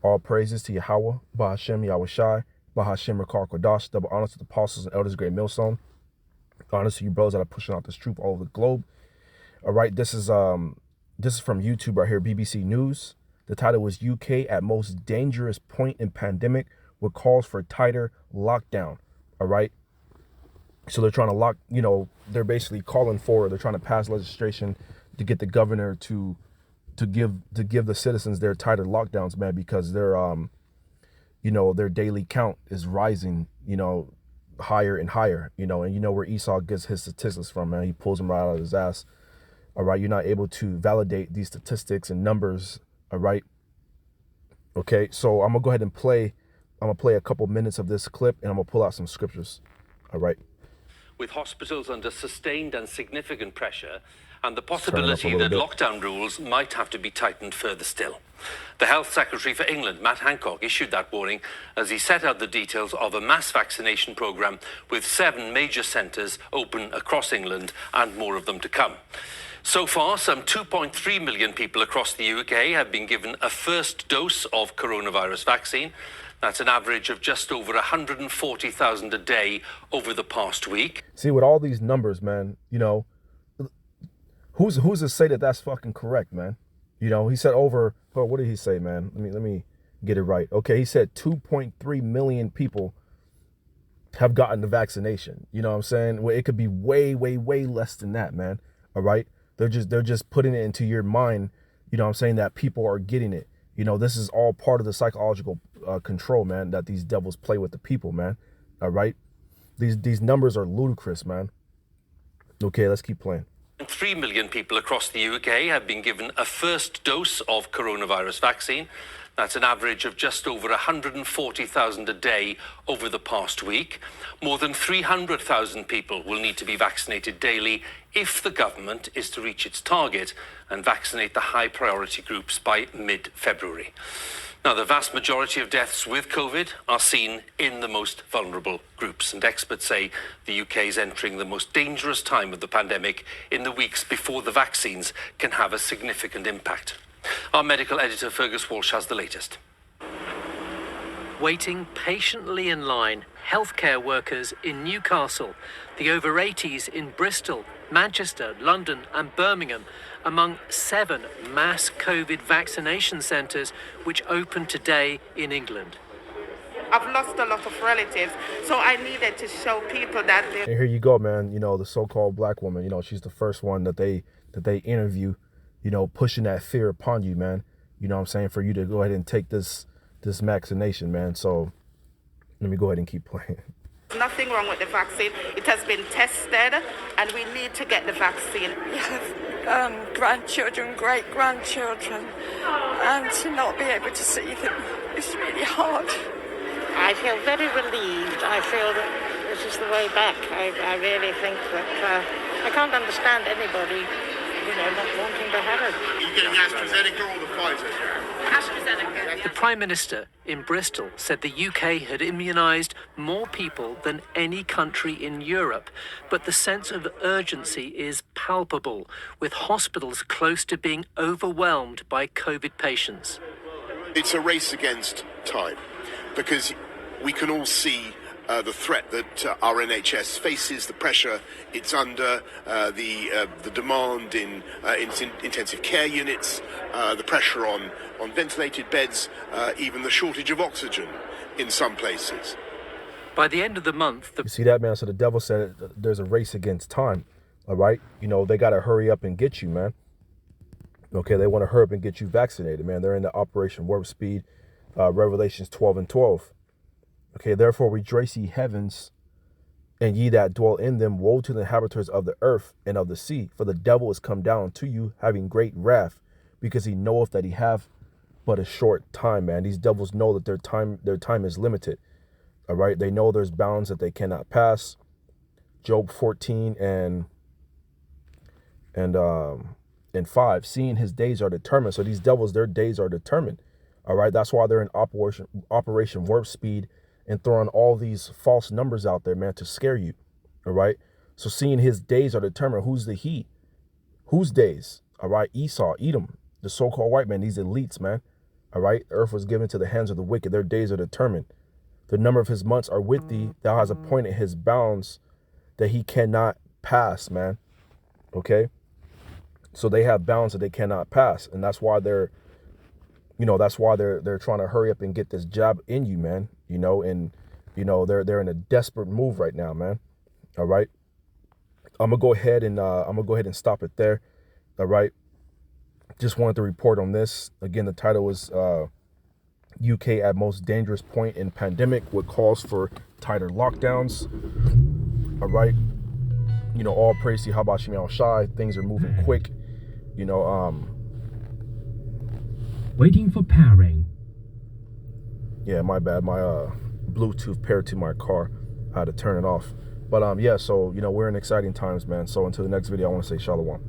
All praises to Yahweh, Bahashem Yahushai, Bahashem Rakar Kodash, double honors to the apostles and elders, great millstone. Honors to you brothers that are pushing out this truth all over the globe. All right, this is from YouTube right here, BBC News. The title was UK at most dangerous point in pandemic with calls for tighter lockdown. All right. So they're trying to lock, they're basically calling for, they're trying to pass legislation to get the governor to give the citizens their tighter lockdowns, man, because their daily count is rising, higher and higher, and where Esau gets his statistics from, man. He pulls them right out of his ass. All right. You're not able to validate these statistics and numbers. All right. Okay. So I'm gonna go ahead and play a couple minutes of this clip, and I'm gonna pull out some scriptures. All right. With hospitals under sustained and significant pressure, and the possibility that lockdown rules might have to be tightened further still. The Health Secretary for England, Matt Hancock, issued that warning as he set out the details of a mass vaccination programme with 7 major centres open across England and more of them to come. So far, some 2.3 million people across the UK have been given a first dose of coronavirus vaccine. That's an average of just over 140,000 a day over the past week. See, with all these numbers, man, who's to say that that's fucking correct, man? He said what did he say, man? Let me get it right. Okay, he said 2.3 million people have gotten the vaccination. You know what I'm saying? Well, it could be way, way, way less than that, man. All right? They're just putting it into your mind, that people are getting it. This is all part of the psychological control, man, that these devils play with the people, man. All right? These numbers are ludicrous, man. Okay, let's keep playing. 3 million people across the UK have been given a first dose of coronavirus vaccine. That's an average of just over 140,000 a day over the past week. More than 300,000 people will need to be vaccinated daily if the government is to reach its target and vaccinate the high priority groups by mid-February. Now, the vast majority of deaths with COVID are seen in the most vulnerable groups, and experts say the UK is entering the most dangerous time of the pandemic in the weeks before the vaccines can have a significant impact. Our medical editor Fergus Walsh has the latest. Waiting patiently in line, healthcare workers in Newcastle, the over 80s in Bristol, Manchester, London and Birmingham, among 7 mass COVID vaccination centres which open today in England. I've lost a lot of relatives, so I needed to show people that And here you go, man. The so-called black woman, she's the first one that they interview, pushing that fear upon you, man. You know what I'm saying? For you to go ahead and take this vaccination, man. So let me go ahead and keep playing. Nothing wrong with the vaccine. It has been tested and we need to get the vaccine. Yes, grandchildren, great-grandchildren, and to not be able to see them is really hard. I feel very relieved. I feel that this is the way back. I really think that I can't understand anybody, not wanting to have it. Are you getting the AstraZeneca or the Pfizer? AstraZeneca. The Prime Minister in Bristol said the UK had immunised more people than any country in Europe, but the sense of urgency is palpable, with hospitals close to being overwhelmed by COVID patients. It's a race against time, because we can all see the threat that our NHS faces, the pressure it's under, the demand in intensive care units, the pressure on ventilated beds, even the shortage of oxygen in some places. By the end of the month, You see that, man? So the devil said there's a race against time. All right? They got to hurry up and get you, man. Okay, they want to hurry up and get you vaccinated, man. They're in the Operation Warp Speed, Revelations 12:12. Okay, therefore rejoice ye heavens, and ye that dwell in them. Woe to the inhabitants of the earth and of the sea, for the devil is come down to you, having great wrath, because he knoweth that he have but a short time, man. These devils know that their time is limited. All right, they know there's bounds that they cannot pass. Job 14 and 5, seeing his days are determined. So these devils, their days are determined. All right, that's why they're in Operation Warp Speed and throwing all these false numbers out there, man, to scare you. All right. So seeing his days are determined. Who's the he? Whose days? All right. Esau, Edom, the so-called white man, these elites, man. All right. The earth was given to the hands of the wicked. Their days are determined. The number of his months are with thee. Thou hast appointed his bounds that he cannot pass, man. Okay. So they have bounds that they cannot pass. And that's why they're trying to hurry up and get this jab in you, man. And they're in a desperate move right now, man. All right. I'm gonna go ahead and stop it there. All right. Just wanted to report on this. Again, the title was UK at most dangerous point in pandemic, what calls for tighter lockdowns. All right. All praise to Yahweh Shem Yahweh Shai. Things are moving quick. Waiting for pairing. Yeah, my bad. My Bluetooth paired to my car. I had to turn it off. But yeah, so we're in exciting times, man. So until the next video, I want to say shalom.